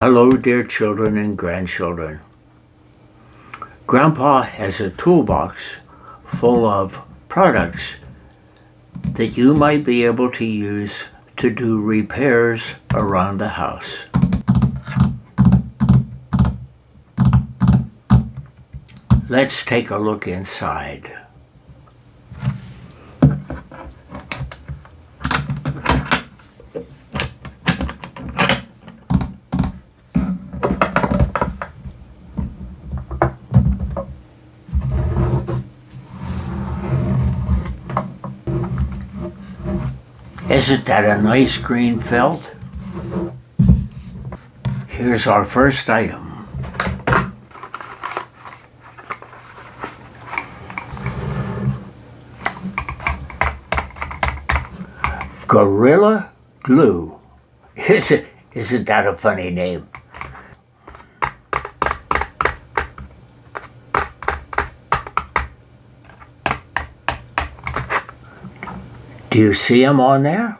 Hello, dear children and grandchildren. Grandpa has a toolbox full of products that you might be able to use to do repairs around the house. Let's take a look inside. Isn't that a nice green felt? Here's our first item. Gorilla Glue. Isn't that a funny name? Do you see them on there?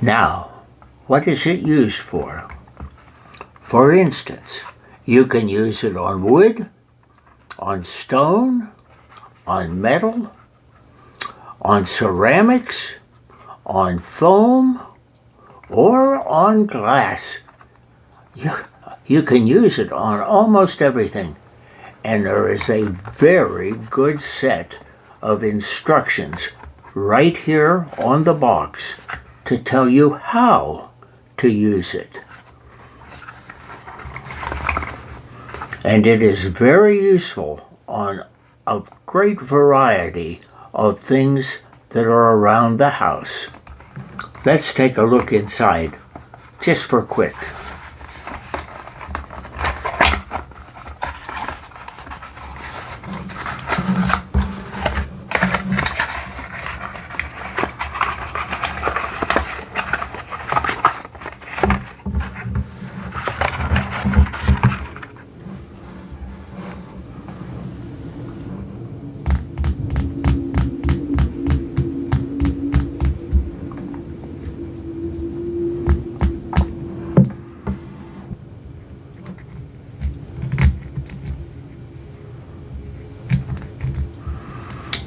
Now, what is it used for? For instance, you can use it on wood, on stone, on metal, on ceramics, on foam, or on glass. You can use it on almost everything. And there is a very good set of instructions right here on the box to tell you how to use it. And it is very useful on a great variety of things that are around the house. Let's take a look inside, just for quick.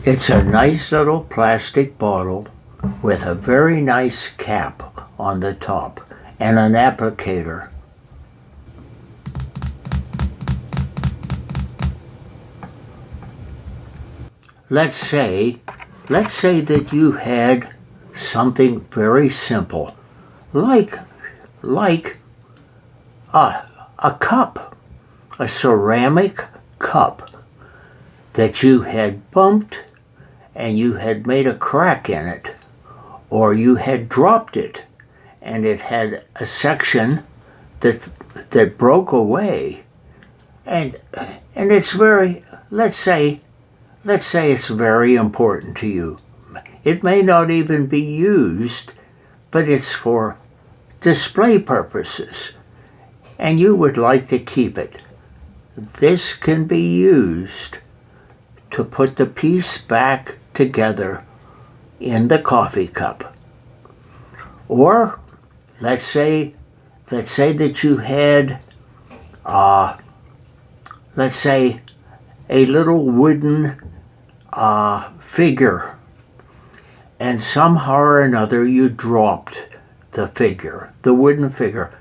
It's a nice little plastic bottle with a very nice cap on the top and an applicator. Let's say that you had something very simple, like a cup, a ceramic cup that you had bumped and you had made a crack in it, or you had dropped it and it had a section that broke away, and it's very, let's say it's very important to you. It may not even be used, but it's for display purposes, and you would like to keep it. This can be used to put the piece back together in the coffee cup. Or let's say that you had let's say a little wooden figure, and somehow or another you dropped the figure, the wooden figure,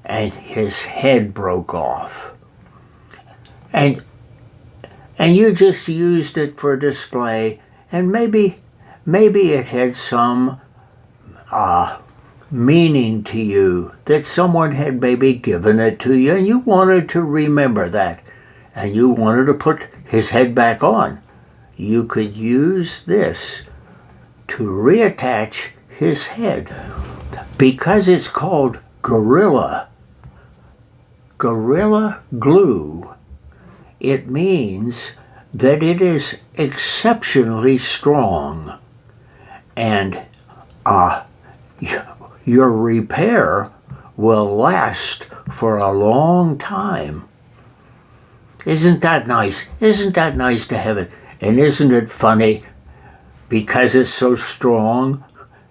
and his head broke off. And you just used it for display, and maybe it had some meaning to you, that someone had maybe given it to you, and you wanted to remember that, and you wanted to put his head back on. You could use this to reattach his head. Because it's called Gorilla Glue, it means that it is exceptionally strong, and your repair will last for a long time. Isn't that nice? Isn't that nice to have it? And isn't it funny? Because it's so strong,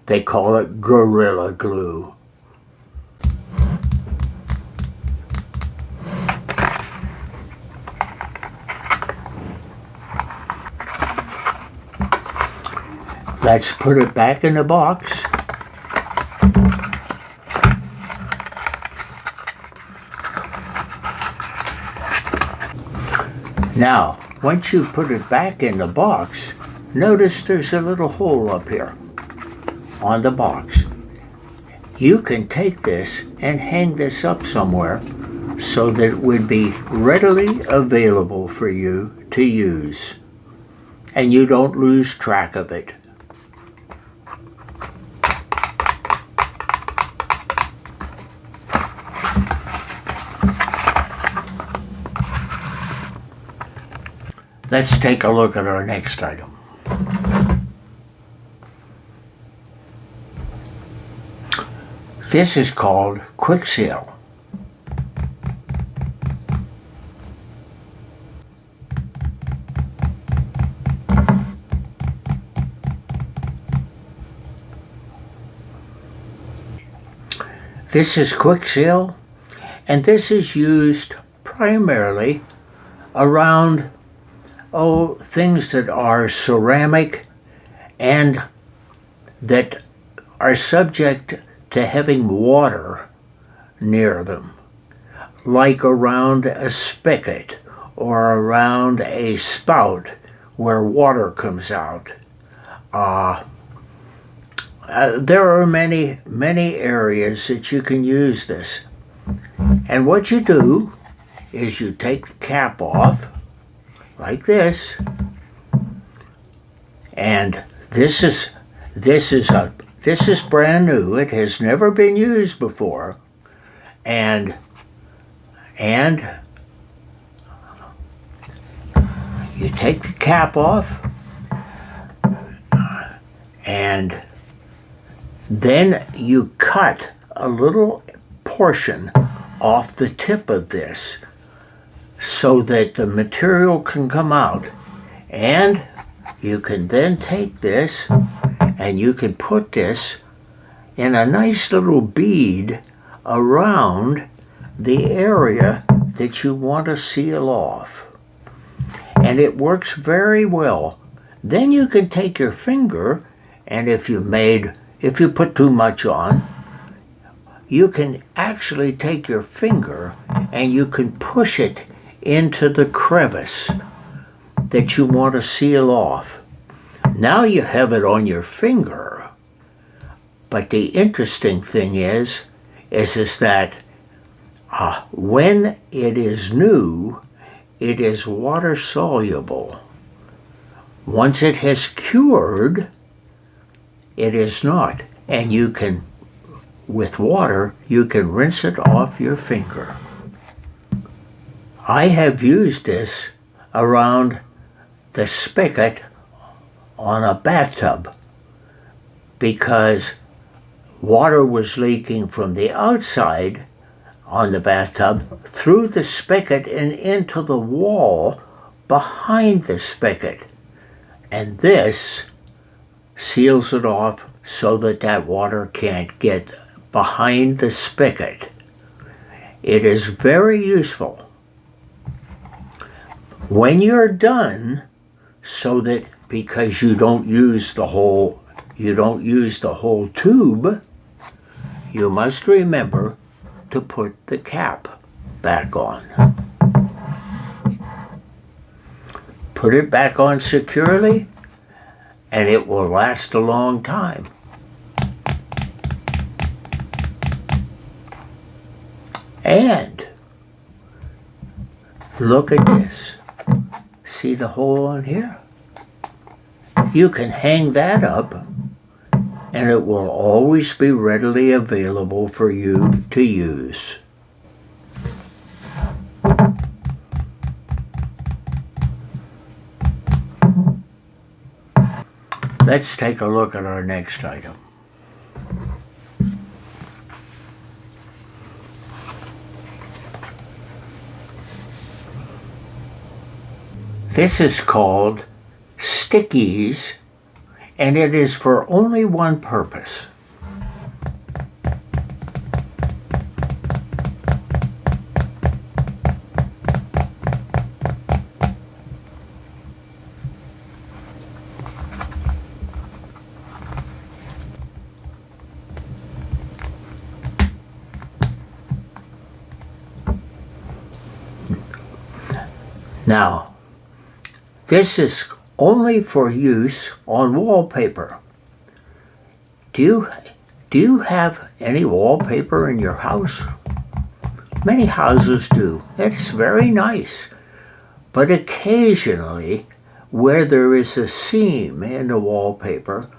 they call it Gorilla Glue. Let's put it back in the box. Now, once you put it back in the box, notice there's a little hole up here on the box. You can take this and hang this up somewhere so that it would be readily available for you to use, and you don't lose track of it. Let's take a look at our next item. This is called Quick Seal. This is Quick Seal, and this is used primarily around things that are ceramic and that are subject to having water near them, like around a spigot or around a spout where water comes out. There are many areas that you can use this. And what you do is you take the cap off like this, and this is brand new. It has never been used before, and you take the cap off, and then you cut a little portion off the tip of this so that the material can come out. And you can then take this and you can put this in a nice little bead around the area that you want to seal off. And it works very well. Then you can take your finger, and if you put too much on, you can actually take your finger and you can push it into the crevice that you want to seal off. Now you have it on your finger. But the interesting thing is that when it is new, it is water soluble. Once it has cured, it is not. And you can, with water, you can rinse it off your finger. I have used this around the spigot on a bathtub because water was leaking from the outside on the bathtub through the spigot and into the wall behind the spigot. And this seals it off so that water can't get behind the spigot. It is very useful. When you're done, so that because you don't use the whole tube, you must remember to put the cap back on. Put it back on securely, and it will last a long time. And look at this. See the hole on here? You can hang that up, and it will always be readily available for you to use. Let's take a look at our next item. This is called stickies, and it is for only one purpose. Now, this is only for use on wallpaper. Do you have any wallpaper in your house? Many houses do. It's very nice. But occasionally, where there is a seam in the wallpaper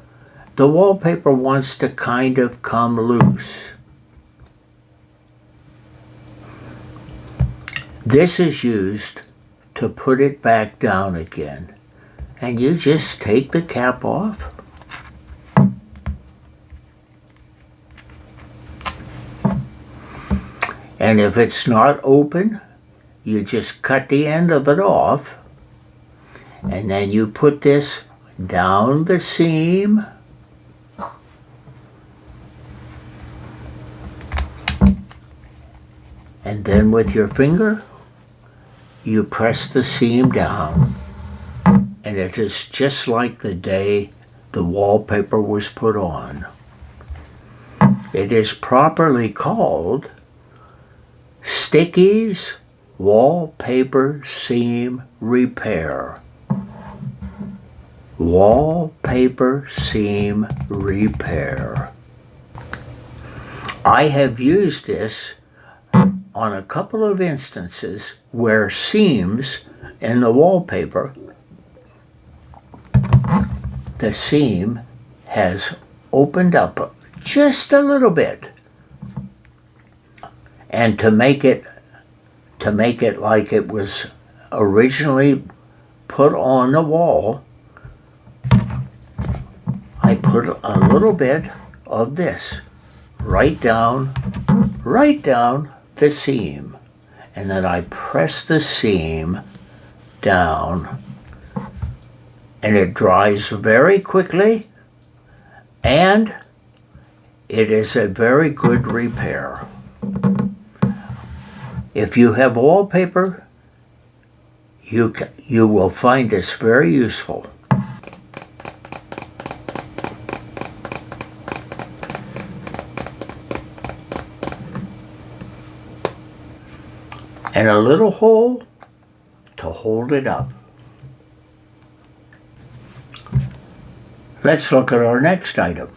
wants to kind of come loose. This is used to put it back down again. And you just take the cap off. And if it's not open, you just cut the end of it off. And then you put this down the seam. And then with your finger, you press the seam down, and it is just like the day the wallpaper was put on. It is properly called Stickies Wallpaper Seam Repair. Wallpaper Seam Repair. I have used this on a couple of instances where seams in the wallpaper, the seam has opened up just a little bit. And to make it like it was originally put on the wall, I put a little bit of this right down the seam, and then I press the seam down, and it dries very quickly, and it is a very good repair. If you have wallpaper, you will find this very useful. And a little hole to hold it up. Let's look at our next item.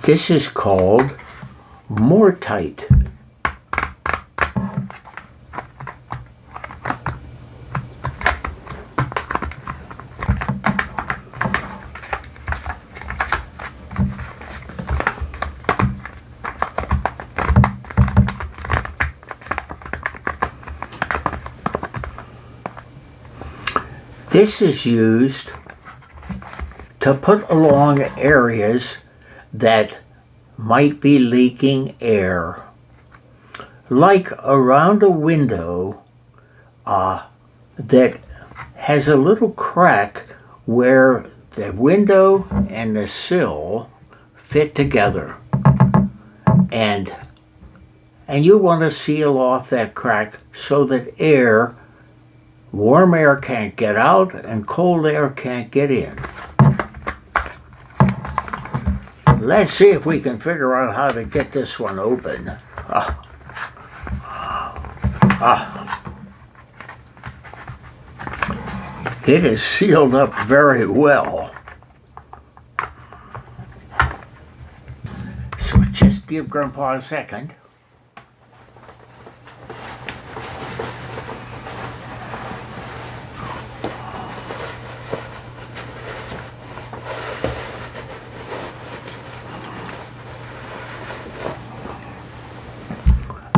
This is called Mortite. This is used to put along areas that might be leaking air, like around a window that has a little crack where the window and the sill fit together, and you want to seal off that crack so that warm air can't get out and cold air can't get in. Let's see if we can figure out how to get this one open. It is sealed up very well. So just give Grandpa a second.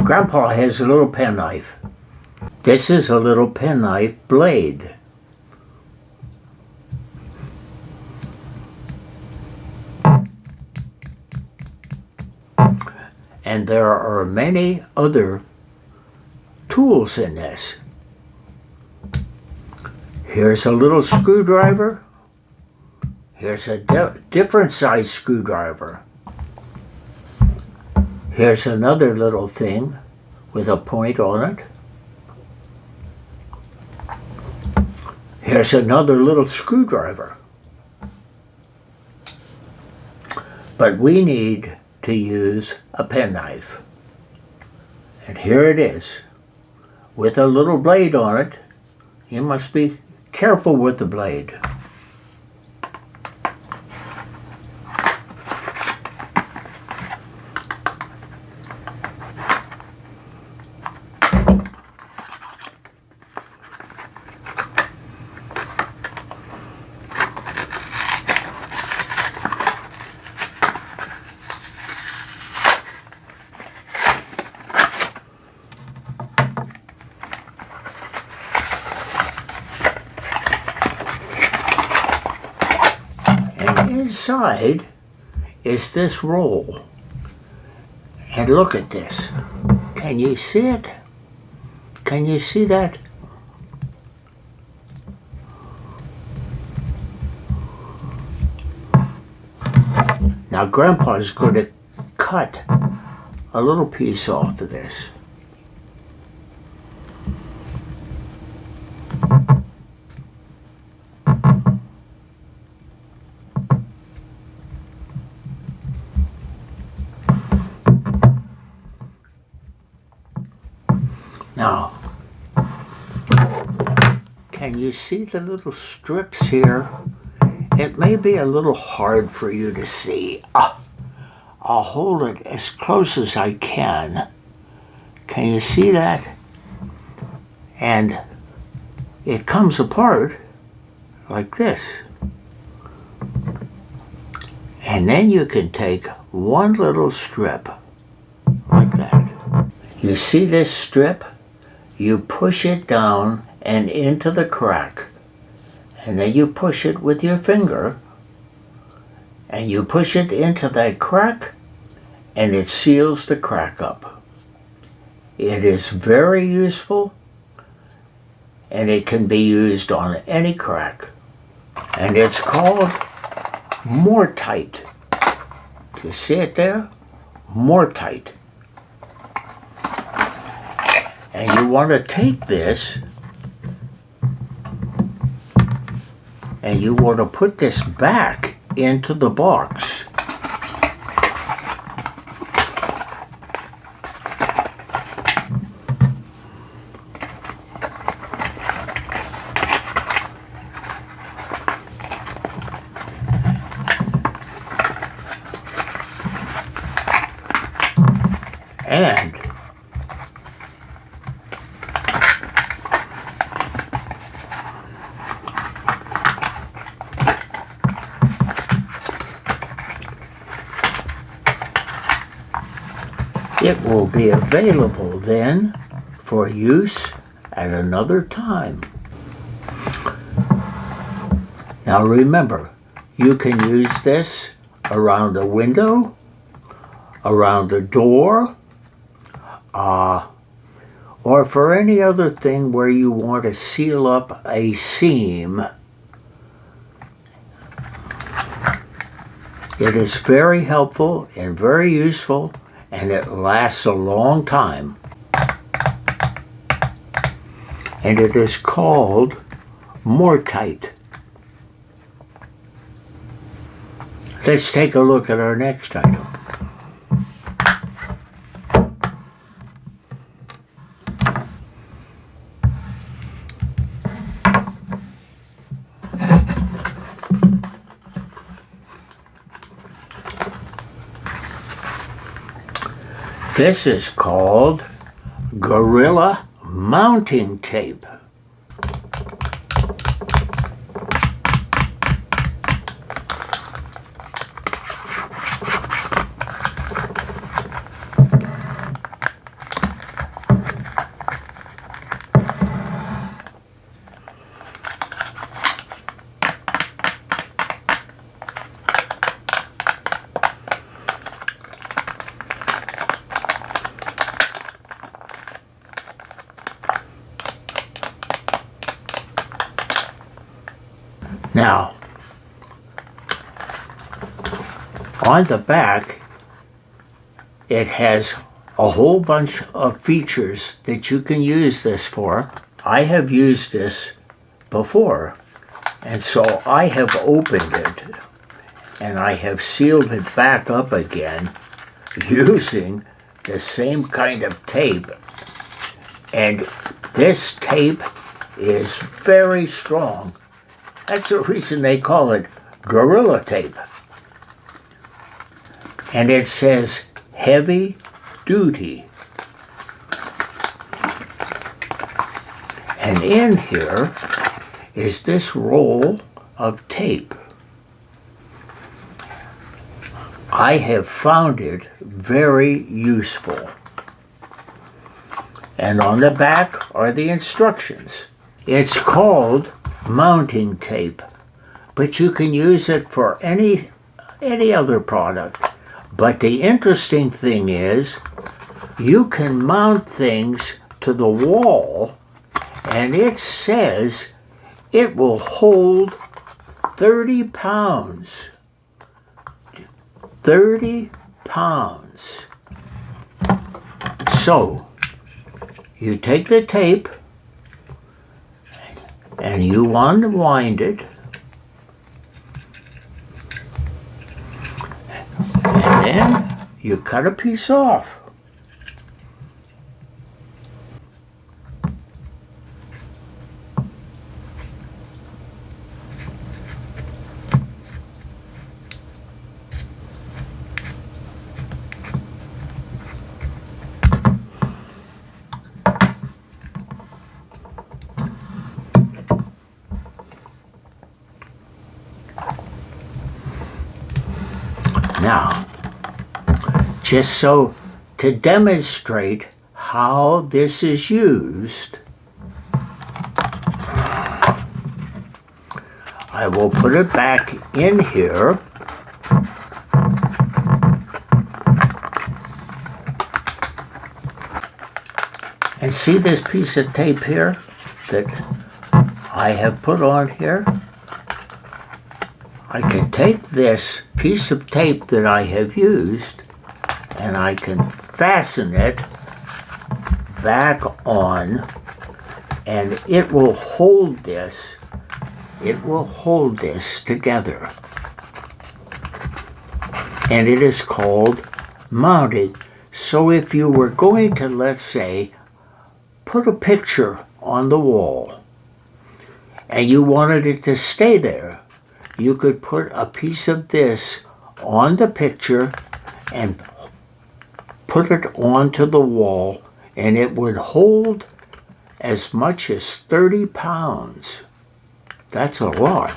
Grandpa has a little penknife. This is a little penknife blade. And there are many other tools in this. Here's a little screwdriver. Here's a different size screwdriver. Here's another little thing with a point on it. Here's another little screwdriver. But we need to use a penknife. And here it is, with a little blade on it. You must be careful with the blade. Inside is this roll. And look at this. Can you see it? Can you see that? Now Grandpa's going to cut a little piece off of this. Now, can you see the little strips here? It may be a little hard for you to see. I'll hold it as close as I can. Can you see that? And it comes apart like this. And then you can take one little strip like that. You see this strip? You push it down and into the crack, and then you push it with your finger, and you push it into that crack, and it seals the crack up. It is very useful, and it can be used on any crack, and it's called Mortite. Do you see it there? Mortite. And you want to take this and you want to put this back into the box. And it will be available then for use at another time. Now remember, you can use this around the window, around the door, or for any other thing where you want to seal up a seam. It is very helpful and very useful, and it lasts a long time. And it is called Mortite. Let's take a look at our next item. This is called Gorilla Mounting Tape. On the back, it has a whole bunch of features that you can use this for. I have used this before, and so I have opened it and I have sealed it back up again using the same kind of tape. And this tape is very strong. That's the reason they call it Gorilla Tape. And it says heavy duty. And in here is this roll of tape. I have found it very useful. And on the back are the instructions. It's called mounting tape, but you can use it for any other product. But the interesting thing is, you can mount things to the wall, and it says it will hold 30 pounds. 30 pounds. So, you take the tape, and you unwind it, and then you cut a piece off. Now, just so to demonstrate how this is used, I will put it back in here. And see this piece of tape here that I have put on here? I can take this piece of tape that I have used and I can fasten it back on, and it will hold this. It will hold this together. And it is called mounting. So if you were going to, let's say, put a picture on the wall and you wanted it to stay there, you could put a piece of this on the picture and put it onto the wall, and it would hold as much as 30 pounds. That's a lot.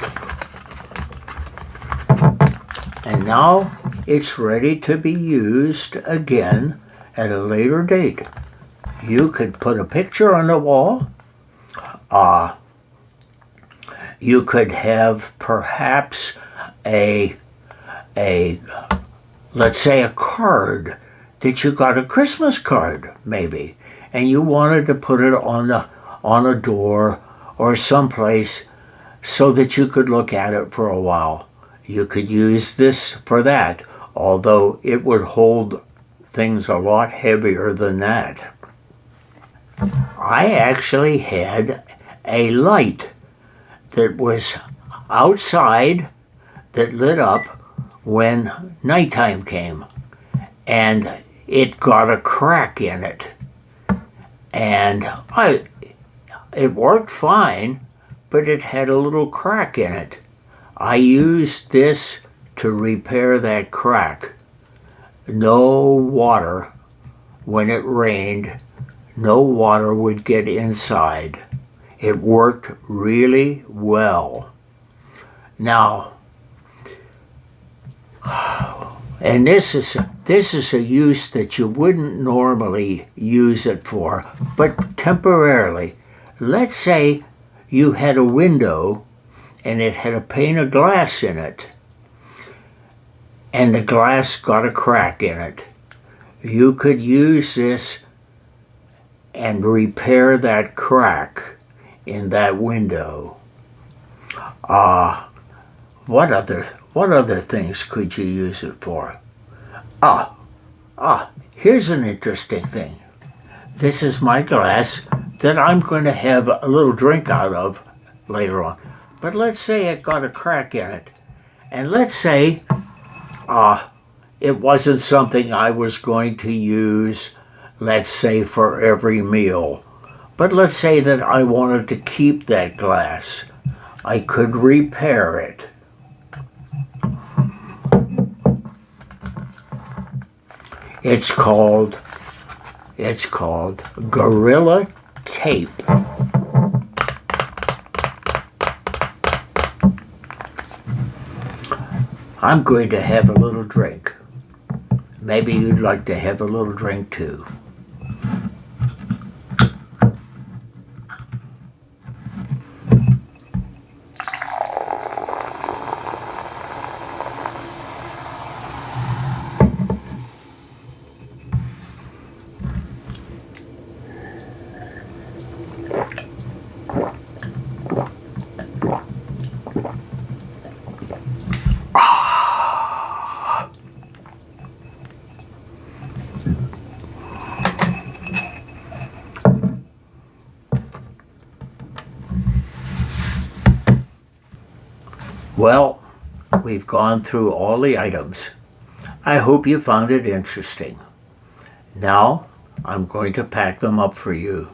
And now it's ready to be used again at a later date. You could put a picture on the wall. You could have perhaps let's say a card that you got, a Christmas card maybe, and you wanted to put it on a door or someplace so that you could look at it for a while. You could use this for that, although it would hold things a lot heavier than that. I actually had a light that was outside that lit up when nighttime came, and it got a crack in it, and it worked fine, but it had a little crack in it. I used this to repair that crack. No water, when it rained, no water would get inside. It worked really well. Now, and this is a use that you wouldn't normally use it for, but temporarily. Let's say you had a window and it had a pane of glass in it, and the glass got a crack in it. You could use this and repair that crack in that window. What What other things could you use it for? Here's an interesting thing. This is my glass that I'm going to have a little drink out of later on. But let's say it got a crack in it. And let's say it wasn't something I was going to use, let's say, for every meal. But let's say that I wanted to keep that glass. I could repair it. It's called Gorilla Tape. I'm going to have a little drink. Maybe you'd like to have a little drink too. Well, we've gone through all the items. I hope you found it interesting. Now, I'm going to pack them up for you.